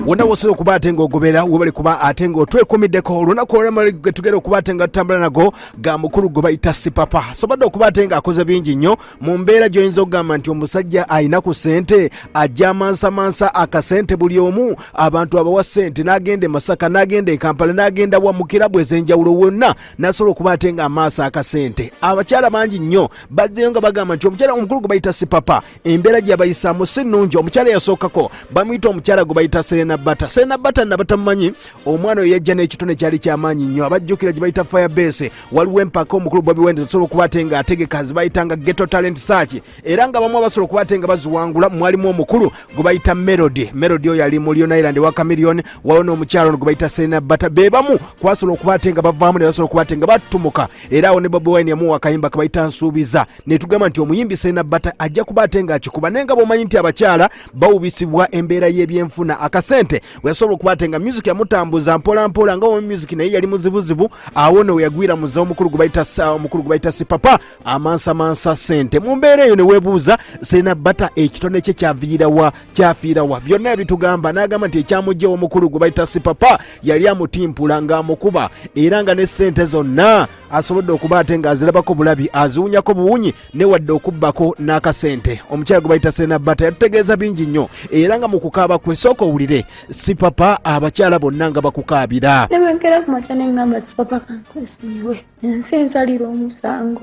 wonna wosobola okuba ate ng'ogobera webali kuba ate ng'otwekuumiddeko olunaku olw'emali ge tugenda okuba ate nga tutambula nago ga mukulu gwe bayita Sipapa asobodde okuba ate ng'akoze bingi nnyo mu mbeera gy'oyinza okugamba nti omusajja alina ku ssente ajja amansamansa akasente buli omu abantu abawa ssente n'agenda e Masaka n'agenda e Kampala n'agenda wa mu kirabu ez'enjawulo wonna n'asobola okuba ate ng'amaaso akasente. Abakyala bangi nnyo bazzeyo nga bagamba nti omukyala omukulu gwe bayita Sipapa embeera gye bayisaamu si nnungi. Omukyala yasookako bamuyita omukyala gwe bayita Serena Bata nabatamumanyi omwana oyo yajja n'ekitone kyali kyamaanyi nnyo abajjukira gye bayita Firebase waliwo empaka omukulu Bobby Wine asobola okuba ate nga ategeka zibayitanga Ghetto Talent Search era nga bamu abasobola okuba ate nga baziwangula mwalimu omukulu gwe bayita Melody oyo ali mu Lion Island wa Chameleon waliwo n'omukyala ono gwe bayita Serena Bata be bamu kwasobola okuba ate nga bavaamu ne basobola okuba ate nga batumuka era awo ne Bobby Wine yamuwa akayimba ke bayita Nsuubiza ne tugamba nti omuyimbi Serena Bata ajja kuba ate nga akikuba naye nga bw'omanyi nti abakyala bawubisibwa embeera y'ebyenfuna akasente weyasobola okuba ate nga music yamutambuza mpola mpola nga music naye yali muzibuzibu awo ne yagwira muze omukulu gwe bayita Sipapa amansa sente mu mbeera eyo ne weebuuza Serena Bata ekitone kye kyafiira wa byonna ebitugamba n'agamba nti ekyamujja omukulu gwe bayita Sipapa yali amutimpula ng'amukuba era nga ne ssente zonna asobodde okuba ate ng'azirabako bulabi aziwunyako buwunyi ne wadde okubbako n'akasente. Omukyala gwe bayita Serena Bata yatutegeeza bingi nnyo era nga mu kukaaba kwe sooka owulire Sipapa abakyala bonna nga bakukaabira. Nebenkera ku makya ne ngamba Sipapa kankwesonyiwe ensi ensalira omusango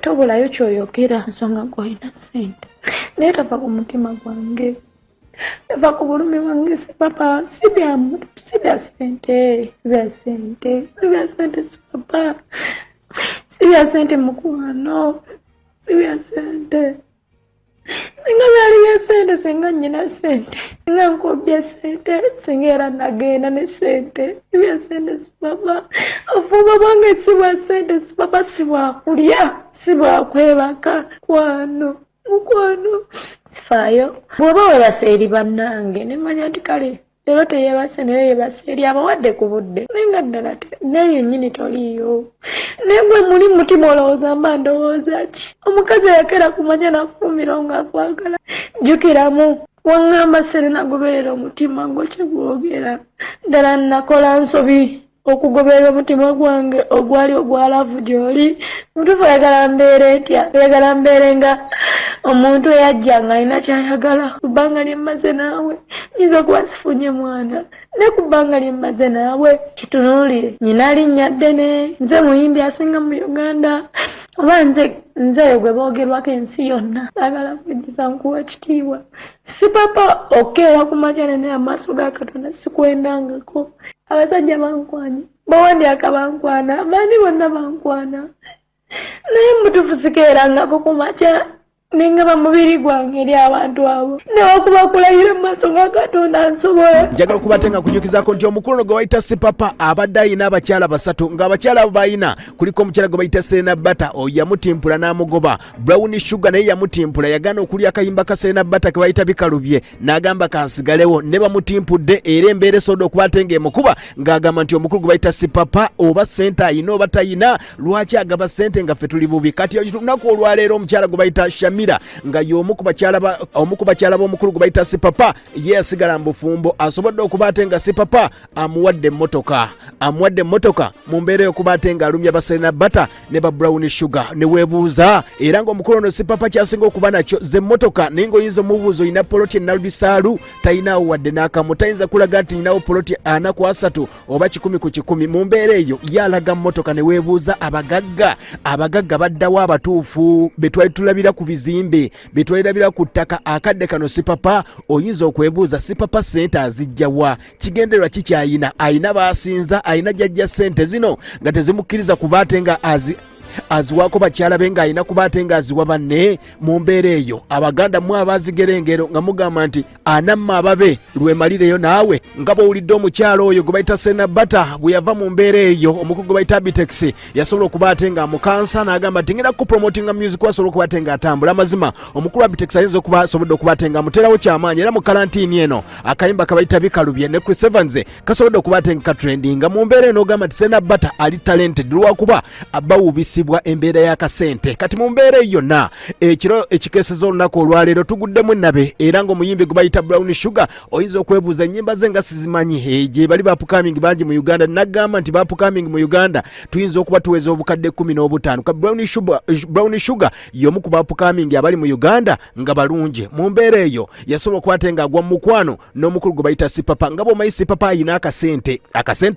tobulayo kyoyogera nsonga gw'olina ssente naye tava ku mutima gwange tava ku bulumi bwange Sipapa sibya ssente Sipapa sibya ssente mukwano sibya ssente singa byaliyo ssente singa nnyina ssente singa nkobye ssente singa era nagenda ne ssente sibya ssente Sipapa ofuba bwange sibwa ssente Sipapa sibwakulya sibwakwebaka mukwano sifaayo bw'oba webase eri bannange nemanya nti kale leero teyebase naye yebase eri abawadde ku budde naye nga ddala naye nnyini toliyo naye gwe muli mutima olowooza mba ndowooza ki omukazi yakera kumanya nakufuumira ng'akwagala jjukiramu waŋŋamba Serena goberera omutima gwo kye gwogera ddala nakola nsobi okugoberera omutima gwange ogwali ogwalavu gy'oli mutuufu oyagala mbeere etya oyagala mbeere nga omuntu eyajja ng'alina kyayagala ku bbanga lye mmaze naawe nyinza okuba sifunye mwana ne ku bbanga lye mmaze naawe kitunuulire nyina linnya ddene nze muyimbi asinga mu Uganda oba nzeyo gwe boogerwako ensi yonna saagala kujjuza nkuwa ekitiibwa Sipapa okeera ku makya nene amaaso ga Katonda sikwendangako abasajja bankwanye bawandyaka bankwana abaani bonna bankwana naye mutuufu sikeerangako ku makya nengaba mubiri gwange eri abantu abo newakuba kulayira mu maaso ga Katonda nsobola. Njagala okuba ate nga kunyukizaako nti omukulu gwe bayita Sipapa abadde ayina abakyala basatu ng'abakyala abo bayina kuliko omukyala gwe bayita Serena Bata oyo yamutimpula n'amugoba Brown Sugar naye yamutimpula yagaana okulya akayimba ka Serena Bata ke bayita bikalubye n'agamba kansigalewo ne bamutimpudde era embeera esobodde okuba ate ng'emukuba ng'agamba nti omukulu gwe bayita Sipapa oba ssente ayina oba tayina lwaki agaba ssente nga ffe tuli bubi kati olunaku olwaleero omukyala gwe bayita nga y'omu ku bakyala b'omukulu gwe bayita Sipapa ye yasigala mu bufumbo asobodde okuba ate nga Sipapa amuwadde emmotoka mu mbeera y'okuba ate nga alumya ba Serena Bata ne ba Brown Sugar ne weebuuza era ng'omukulu ono Sipapa kyasinga okuba nakyo ze emmotoka naye ng'oyinza omubuuza olina poloti enalubisaalu tayinaawo wadde n'akamu tayinza kulaga nti nyinawo poloti 4 oba 10 mu mbeera eyo ye alaga mmotoka ne weebuuza abagagga baddawo abatuufu be twali tulabira ku bizimbe betwalirabira ku ttaka akadde kano Sipapa oyinza okwebuuza Sipapa ssente azijjawa kigendererwa kikyayina ayina baasinza ayina jjajja ssente zino nga tezimukkiriza kuba ate nga aziwaako bakyala be ng'alina kuba ate ng'aziwa banne mu mbeera eyo abaganda mu abazigera engero nga mugamba nti anamma ababe lwemalireyo naawe nga bw'owulidde omukyalo oyo gwe bayita Serena Bata bwe yava mu mbeera eyo omukulu gwe bayita Ebitisa yasobola okuba ate ng'amukansa n'agamba nti ngenda kupromotinga music wasobola okuba ate ng'atambula amazima omukulu wa Ebitisa ayinza okuba asobodde okuba ate ng'amuteerawo kyamaanyi era mu kalantiini eno akayimba ke bayita bikalubye ne Chris Evans kasobodde okuba ate nga katrendinga mu mbeera eno ogamba nti Serena Bata ali talented lwakuba bawubisibwa kuyitibwa embeera y'akasente. Kati mu mbeera yonna ekiro ekikeeseza olunaku olwaleero tuguddemu ennabe era ng'omuyimbi gwe bayita Brown Sugar oyinza okwebuuza ennyimba ze nga sizimanyi gye bali bapukaming bangi mu Uganda. Nagamba nti bapukaming mu Uganda tuyinza okuba tuweza obukadde 15. Ka Brown Sugar y'omu ku bapukaming abali mu Uganda nga balungi. Mu mbeera eyo yasobola okuba ate ng'agwa mu mukwano n'omukulu gwe bayita Sipapa. Nga bw'omanyi Sipapa ayina akasente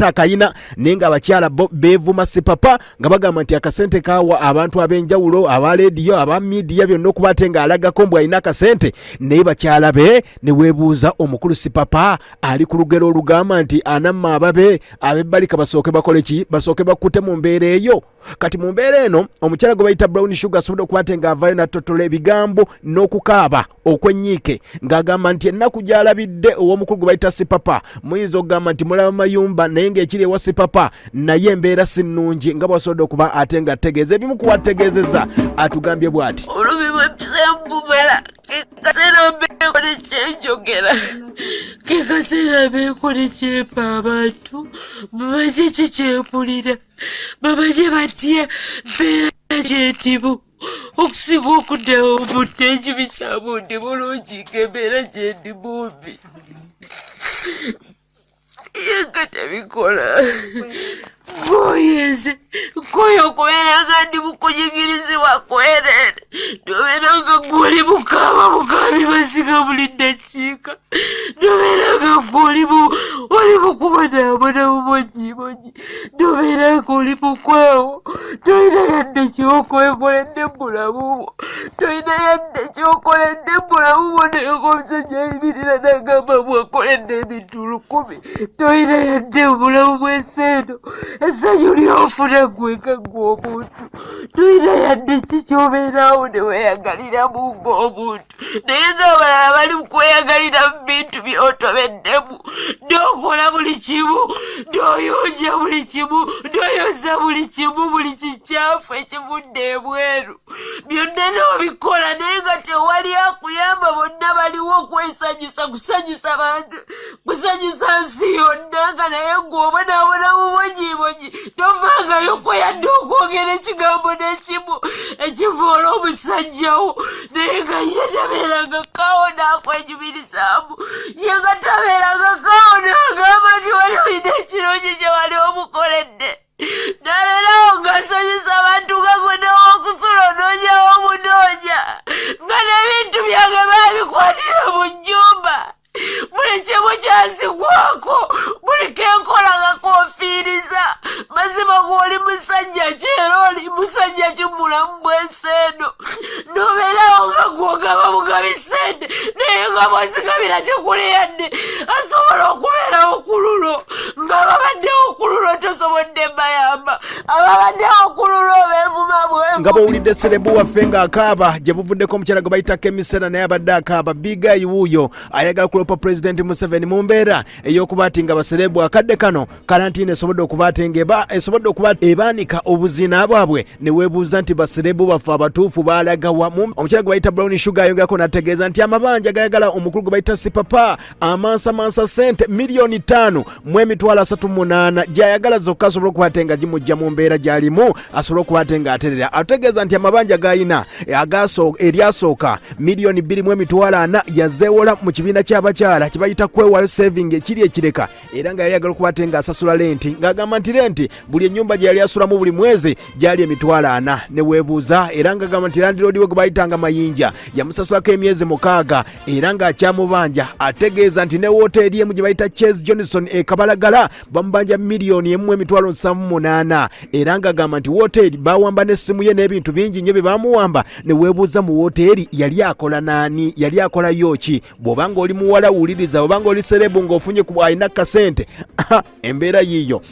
akayina naye nga abakyala beevuma Sipapa nga bagamba nti akasente kaawa abantu ab'enjawulo aba leediyo aba midiya byonna okuba ate ng'alagako mbw alina akasente naye bakyala be ne weebuuza omukulu Sipapa ali ku lugero olugamba nti anamma ababe ab'ebbalika basooke bakole ki basooke bakkute mu mbeera eyo. Kati mu mbeera eno omukyala gwe bayita Brown Sugar asobodde okuba ate ng'avaayo nattotola ebigambo n'okukaaba okwenyiike ng'agamba nti ennaku gy'alabidde ow'omukulu gwe bayita Sipapa muyinza okugamba nti mulaba mayumba naye ng'ekiri ewa Sipapa naye embeera si nnungi nga bw'asobodde okuba ate nga ategeeza ebimu ku wategeezezza atugambye bw'ati. Olubi bwempusempumala kekaseera mbeeko ne kyenjogera kekaseera mbeeko ne kyempa abantu babaje kikyempulira babaje batya mbeera gyentibu okusinga okuddawo obudde ekibisaamu ndi bulungi ng'embeera gyendi mumbi yenga tebikola ngoyeze ngoyo okubeera nga ndi mukunyigirizibwa kwerere nobeera nga gwoli mukabi basiga buli ddakiika nobeera nga gwoli oli mukubonaabona mumojiimoji nobeera nga oli mukwawo tolina yadde kyokwekoledde mubulamu tolina yadde kyokoledde mubulamu bwo naye ng'omusajja ayimirira n'agamba bwakoledde ebintu 10 tolina yadde obulamu bw'esseeno essanyu lyofuna gweka gw'omuntu tulina yadde kikyobeeraawo ne weeyagaliramu ng'omuntu naye ng'abalala bali mukweyagalira mu bintu by'otobeddemu n'okola buli kimu n'oyonja buli kimu n'oyoza buli kimu buli kikyafu ekivudde ebweru byonna n'obikola naye nga tewali akuyamba bonna baliwo okwesanyusa kusanyusa bantu kusanyusa nsi yonna nga naye ng'obonaabona bumonyiimo tovangayo kweyadde okwogera ekigambo n'ekimu ekivoola omusajjawo naye nga ye tabeeranga kaawo n'akwenyumirizaamu ye nga tabeeranga kaawo n'agamba nti wali olina ekirungi kye wali omukoledde nabeerawo ng'asanyusa abantu nga gwe n'owokusula onoonyawo omunoonya nga n'ebintu byange baabikwatira mu nnyumba buli kimu kyasigwako buli kenkola nga konfiiriza mazima gw'oli musajja kyera oli musajja kimulamu bw'enseeno nobeerawo nga gw'ogaba mugabi sente naye nga bw'ozigabira tekuli yadde asobola okubeerawo ku lulo ng'ababaddewo ku lulo tosobodde bayamba ababaddewo ku lulo beevuma bwe nga bw'owulidde serebu waffe ng'akaaba gye buvuddeko omukyala gwe bayita kemisera naye abadde akaaba bigayi wuuyo ayagala kulopa President Museveni mu mbeera ey'okuba ati nga baserebu akadde kano kalantiini esobodde okuba ate esobodde okuba ebaanika obuzina bwabwe ne weebuuza nti baserebu baffe abatuufu baalagawa. Omukyala gwe bayita Brown Sugar ayongerako n'ategeeza nti amabanja gayagala omukulu gwe bayita Sipapa amansa sente milioni 5.38 gy'ayagala zokka asobole okuba ate nga gimujja mu mbeera gy'alimu asobole okuba ate nga aterera. Ategeeza nti amabanja g'ayina eryasooka milioni 2.40 yazeewola mu kibiina ky'abakyala kye bayita kwewaayo saving ekiri ekireka era nga yali ayagala okuba ate ng'asasula lenti ng'agamba nti lenti buli ennyumba gye yali asulamu buli mwezi gyali $40 ne weebuuza era ng'agamba nti landiroodi we gwe bayitanga mayinja yamusasulako emyezi 6 era ng'akyamubanja. Ategeeza nti ne wooteeri emu gye bayita Chase Johnson Kabalagala bamubanja milioni 1.78 era ng'agamba nti wooteeri baawamba n'essimu ye n'ebintu bingi nnyo bye baamuwamba ne weebuuza mu wooteeri yali akola naani yali akola yoki bw'oba ng'oli muwala wuliriza bw'oba ng'oli serebu ng'ofunye alina kasente embeera yiyo.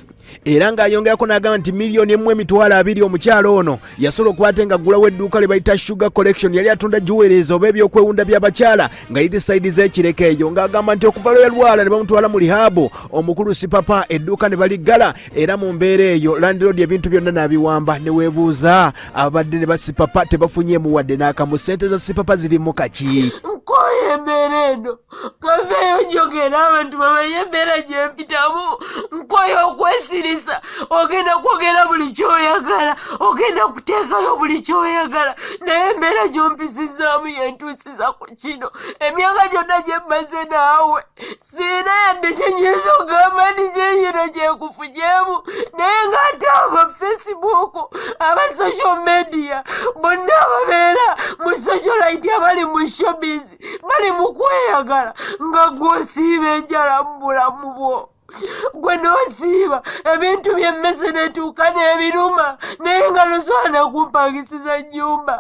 Era ng'ayongerako n'agamba nti milioni 1.20 omukyalo ono yasobola okuba ate nga ggulawo edduuka lye bayita Sugar Collection yali atunda jewelries oba ebyokwewunda by'abakyala nga yiri sayidi z'ekireka eyo ng'agamba nti okuva lwe yalwala ne bamutwala mu lihaabo omukulu Sipapa edduuka ne baliggala era mu mbeera eyo landiroodi ebintu byonna n'abiwamba ne weebuuza ababadde ne ba Sipapa tebafunyeemu wadde n'akamu sente za Sipapa zirimu kaki. nkoye embeera eno kaveeyo njogera abantu bamanye embeera gye mpitamu nkoye okwesirisa ogenda kwogera buli kyoyagala ogenda kuteekayo buli kyoyagala naye embeera gyompisizaamu yentuusiza ku kino emyaka gyonna gye mmaze naawe siina yadde kyenyinza ogamba nti kyekino kyekufunyemu naye ng'ate aba Facebook aba social media bonna ababeera mu socialite abali mu showbiz bali mu kweyagala nga gw'osiiba enjala mu bulamu bwo gwe n'osiiba ebintu byemmese netuuka n'ebiruma naye nga nosobola kumpangisiza nnyumba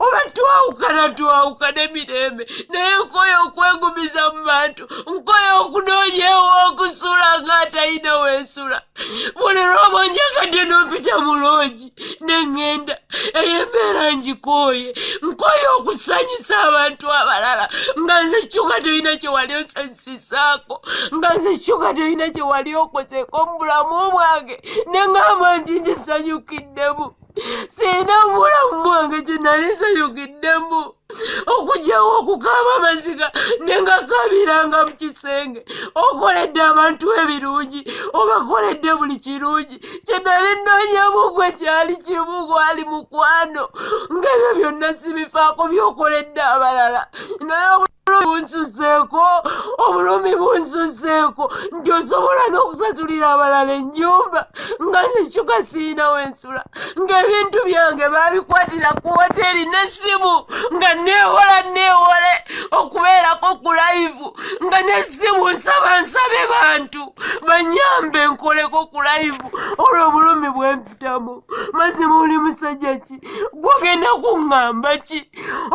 oba twawukana emirembe naye nkoye okwegumiza mu bantu nkoye okunoonya okusula ng'atalina weesula buli lwoba onjagadde n'ompita mulungi neŋŋenda ey'embeera ngikooye nkoye okusanyusa abantu abalala nga nze kyuka tolina kye wali osanyusisaako nga nze kyuka tolina kye wali okozeeko mu bulamu bwange ne ŋŋamba nti nkisanyukiddemu siina mubulamu bwange kye nali nsanyukiddemu okugyawo okukaaba amaziga ne ngakabiranga mu kisenge okoledde abantu ebirungi obakoledde buli kirungi kye nali nnoonyamu gwe kyali kimu gwali mukwano ng'ebyo byonna sibifaako byokoledde abalala naye obulumi bunsuseeko nti osobola n'okusasulira abalala ennyumba nga nzekyuka siina wensula ng'ebintu byange baabikwatira ku woteeri n'essimu nga neewole okubeerako ku live nga n'essimu nsabe bantu banyambe nkoleko ku live olwo obulumi bwempitamu mazima oli musajja ki gwogenda kuŋŋamba ki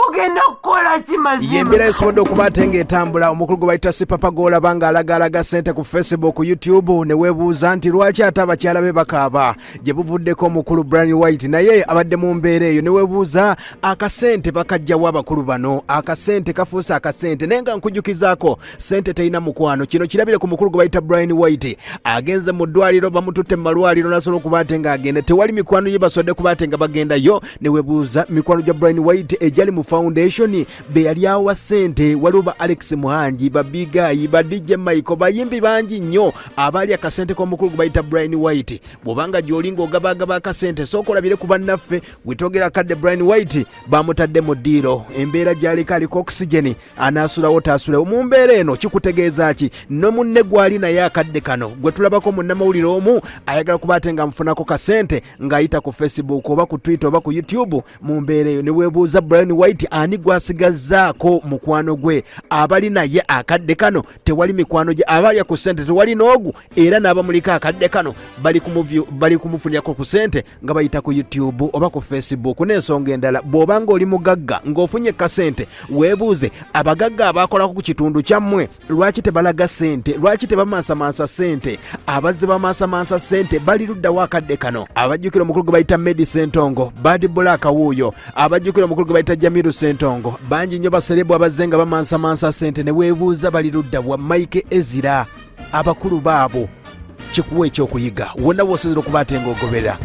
ogenda kukola ki mazima okuba ate ng'etambula omukulu gwe bayita Sipapa gw'olaba ng'alagalaga ssente ku Facebook YouTube ne weebuuza nti lwaki ate abakyala be bakaaba gye buvuddeko omukulu Brian White naye abadde mu mbeera eyo ne weebuuza akasente bakajjawo abakulu bano akasente kafuuse akasente naye nga nkujjukizaako ssente terina mukwano kino kirabire ku mukulu gwe bayita Brian White agenze mu ddwaliro bamututte mu malwaliro nasobola okuba ate ng'agenda tewali mikwano gye basobodde kuba ate nga bagendayo ne weebuuza mikwano gya Brian White egyali mu foundation be yali awa ssente waliwo ba Alex Muhangi ba Bigayi ba DJ Michael bayimbi bangi nnyo abali akasente k'omukulu gwe bayita Brian White bw'obanga gy'olinga ogabagaba akasente sooka olabire ku bannaffe wetwogera kadde Brian White bamutadde mu ddiiro embeera gy'aliko aliko oxygen anaasulawo taasulawo mu mbeera eno kikutegeeza ki no munne gwali naye akadde kano gwe tulabako munnamawulire omu ayagala kuba ate nga mufunako kasente ng'ayita ku Facebook oba ku Twitter oba ku YouTube mu mbeera eyo ne weebuuza Brian White ani gwasigazzaako mukwano gwe abali naye akadde kano tewali mikwano gye abalya ku ssente tewali n'ogu era n'abamuliko akadde kano bali kumufunyako ku ssente nga bayita ku YouTube oba ku Facebook n'ensonga endala bw'obanga oli mugagga ng'ofunye kasente weebuuze abagagga abakolako ku kitundu kyammwe lwaki tebalaga ssente lwaki tebamaasamasa ssente abazze bamaasamasa ssente bali luddawo akadde kano abajjukira omukulu gwe bayita Medi Sentongo Bad Black wuuyo abajjukira omukulu gwe bayita Jamiru Sentongo bangi nnyo baserebu abazze nga bamaasamasa ssente ne weebuuza bali ludda bwa Mike Ezira abakulu baabo kikuwa ekyokuyiga wonna w'osinzira okuba ate ng'ogobera